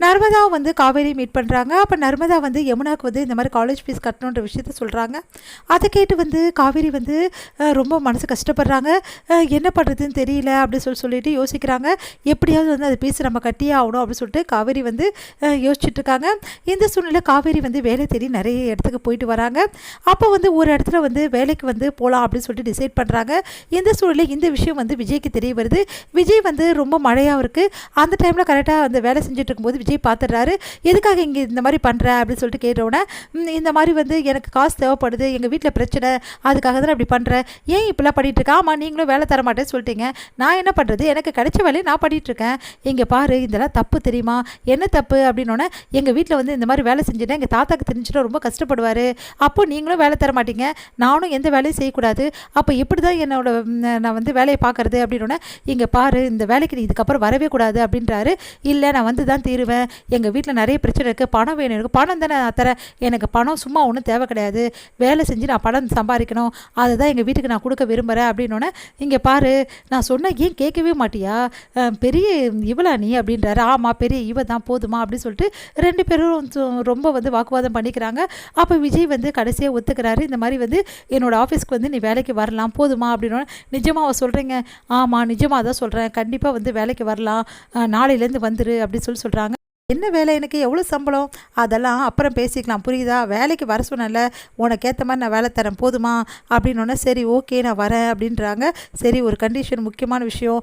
நர்மதா வந்து காவேரி மீட் பண்ணுறாங்க. அப்போ நர்மதா வந்து யமுனாவுக்கு வந்து இந்த மாதிரி காலேஜ் ஃபீஸ் கட்டணுன்ற விஷயத்த சொல்கிறாங்க. அதை கேட்டு வந்து காவேரி வந்து ரொம்ப மனசு கஷ்டப்படுறாங்க. என்ன பண்ணுறதுன்னு தெரியல அப்படின்னு சொல்லிட்டு யோசிக்கிறாங்க. எப்படியாவது வந்து அது ஃபீஸ் நம்ம கட்டியே ஆகணும் அப்படின்னு சொல்லிட்டு காவேரி வந்து யோசிச்சுட்ருக்காங்க. இந்த சூழ்நிலை காவேரி வந்து வேலை தேடி நிறைய இடத்துக்கு போயிட்டு வராங்க. அப்போ வந்து ஒரு இடத்துல வந்து வேலைக்கு வந்து போகலாம் அப்படின்னு சொல்லிட்டு டிசைட் பண்ணுறாங்க. இந்த சூழ்நிலை இந்த விஷயம் வந்து விஜய்க்கு தெரிய வருது. விஜய் வந்து ரொம்ப மழையாக இருக்குது. அந்த டைமில் கரெக்டாக அந்த வேலை செஞ்சுட்டு இருக்கும்போது விஜய் பார்த்துடுறாரு. எதுக்காக இங்கே இந்த மாதிரி பண்ணுற அப்படின்னு சொல்லிட்டு கேட்டவுடனே, இந்த மாதிரி வந்து எனக்கு காசு தேவைப்படுது, எங்கள் வீட்டில் பிரச்சனை, அதுக்காக தான் அப்படி பண்ணுறேன், ஏன் இப்படிலாம் பண்ணிகிட்ருக்கேன், ஆமாம் நீங்களும் வேலை தர மாட்டேன்னு சொல்லிட்டீங்க, நான் என்ன பண்ணுறது, எனக்கு கிடைச்ச வேலையை நான் பண்ணிகிட்ருக்கேன், இங்கே பாரு இதெல்லாம் தப்பு தெரியுமா, என்ன தப்பு அப்படின்னோடனே, எங்கள் வீட்டில் வந்து இந்த மாதிரி வேலை செஞ்சுட்டேன், எங்கள் தாத்தாக்கு தெரிஞ்சுட்டு ரொம்ப கஷ்டப்படுவார், அப்போ நீங்களும் வேலை தர மாட்டீங்க, நானும் எந்த வேலையும் செய்யக்கூடாது, அப்போ எப்படி தான் நான் வந்து வேலையை பார்க்குறது அப்படின்னோடனே, இங்கே பாரு இந்த வேலைக்கு நீ இதுக்கப்புறம் வரவே கூடாது அப்படின்றாரு. இல்லை நான் வந்து தான் தீருவேன், எங்கள் வீட்டில் நிறைய பிரச்சனை இருக்குது, பணம் வேணும், எனக்கு பணம் தானே நான் தரேன், எனக்கு பணம் சும்மா ஒன்றும் தேவை கிடையாது, வேலை செஞ்சு நான் பணம் சம்பாதிக்கணும், அதை தான் எங்கள் வீட்டுக்கு நான் கொடுக்க விரும்புகிறேன் அப்படின்னோடனே, இங்கே பாரு நான் சொன்னால் ஏன் கேட்கவே மாட்டியா, பெரிய இவளா நீ அப்படின்றாரு. ஆமாம் பெரிய இவ தான், போதுமா அப்படின்னு சொல்லிட்டு ரெண்டு பேரும் ரொம்ப வந்து வாக்குவாதம் பண்ணிக்கிறாங்க. அப்போ விஜய் வந்து கடைசியாக ஒத்துக்கிறாரு. இந்த மாதிரி வந்து என்னோடய ஆஃபீஸ்க்கு வந்து நீ வேலைக்கு வரலாம் போதுமா அப்படின்னோடனே, நிஜமாக சொல்கிறீங்க, ஆமாம் நிஜமாக தான் சொல்கிறேன், கண்டிப்பாக வந்து வேலைக்கு வரலாம், நாளையிலேருந்து வந்துரு அப்படின்னு சொல்கிறாங்க. என்ன வேலை, எனக்கு எவ்வளோ சம்பளம், அதெல்லாம் அப்புறம் பேசிக்கலாம் புரியுதா, வேலைக்கு வர சொன்னல, உனக்கு ஏற்ற மாதிரி நான் வேலை தரேன் போதுமா அப்படின்னோடனே, சரி ஓகே நான் வரேன் அப்படின்றாங்க. சரி ஒரு கண்டிஷன், முக்கியமான விஷயம்,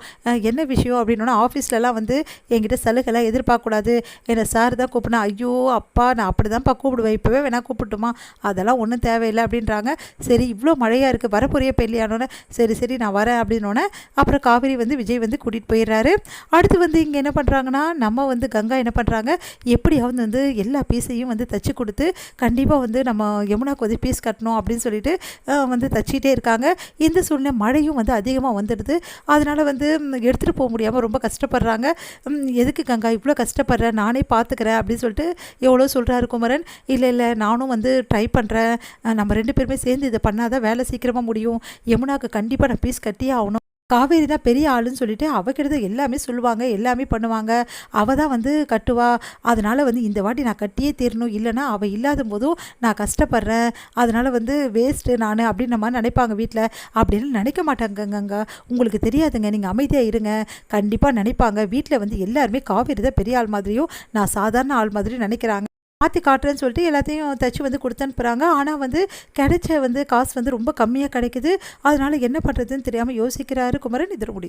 என்ன விஷயம் அப்படின்னோடனே, ஆஃபீஸ்லலாம் வந்து என்கிட்ட சலுகைலாம் எதிர்பார்க்கக்கூடாது, என்னை சார் தான் கூப்பிடணும். ஐயோ அப்பா நான் அப்படி தான்ப்பா கூப்பிடுவேன், இப்போவே வேணால் கூப்பிட்டுமா, அதெல்லாம் ஒன்றும் தேவையில்லை அப்படின்றாங்க. சரி இவ்வளோ மழையாக இருக்குது, வரப்போறிய பெல்லியானோன்னே, சரி சரி நான் வரேன் அப்படின்னோடனே, அப்புறம் காவேரி வந்து விஜய் வந்து கூட்டிகிட்டு போயிடுறாரு. அடுத்து வந்து இங்கே என்ன பண்ணுறாங்கன்னா, நம்ம வந்து கங்கா என்ன பண்ணுறாங்க, எப்படியாவது வந்து எல்லா பீஸையும் வந்து தச்சு கொடுத்து கண்டிப்பாக வந்து நம்ம யமுனாக்கு வந்து பீஸ் கட்டணும் அப்படின்னு சொல்லிட்டு வந்து தச்சிட்டே இருக்காங்க. இந்த சூழ்நிலை மழையும் வந்து அதிகமாக வந்துடுது. அதனால் வந்து எடுத்துகிட்டு போக முடியாமல் ரொம்ப கஷ்டப்படுறாங்க. எதுக்கு கங்கா இவ்வளோ கஷ்டப்படுறேன், நானே பார்த்துக்கிறேன் அப்படின்னு சொல்லிட்டு எவ்வளோ சொல்கிறாரு குமரன். இல்லை இல்லை நானும் வந்து ட்ரை பண்ணுறேன், நம்ம ரெண்டு பேருமே சேர்ந்து இதை பண்ணாதான் வேலை சீக்கிரமாக முடியும், யமுனாக்கு கண்டிப்பாக நான் பீஸ் கட்டியே ஆகணும், காவேரி தான் பெரிய ஆளுன்னு சொல்லிட்டு அவகிட்ட எல்லாமே சொல்லுவாங்க, எல்லாமே பண்ணுவாங்க, அவள் தான் வந்து கட்டுவா, அதனால் வந்து இந்த வாட்டி நான் கட்டியே தீரணும், இல்லைனா அவள் இல்லாத போதும் நான் கஷ்டப்படுறேன், அதனால் வந்து வேஸ்ட்டு நான் அப்படின்ற மாதிரி நினைப்பாங்க வீட்டில். அப்படின்னு நினைக்க மாட்டாங்கங்க, உங்களுக்கு தெரியாதுங்க, நீங்கள் அமைதியாக இருங்க, கண்டிப்பாக நினைப்பாங்க வீட்டில் வந்து எல்லாருமே காவேரி தான் பெரிய ஆள் மாதிரியும் நான் சாதாரண ஆள் மாதிரியும் நினைக்கிறாங்க, மாற்றி காட்டுறேன்னு சொல்லிட்டு எல்லாத்தையும் தைச்சி வந்து கொடுத்து அனுப்புகிறாங்க. ஆனால் வந்து கிடைச்ச வந்து காசு வந்து ரொம்ப கம்மியாக கிடைக்குது. அதனால் என்ன பண்ணுறதுன்னு தெரியாமல் யோசிக்கிறாரு குமரன். இதில் முடியும்.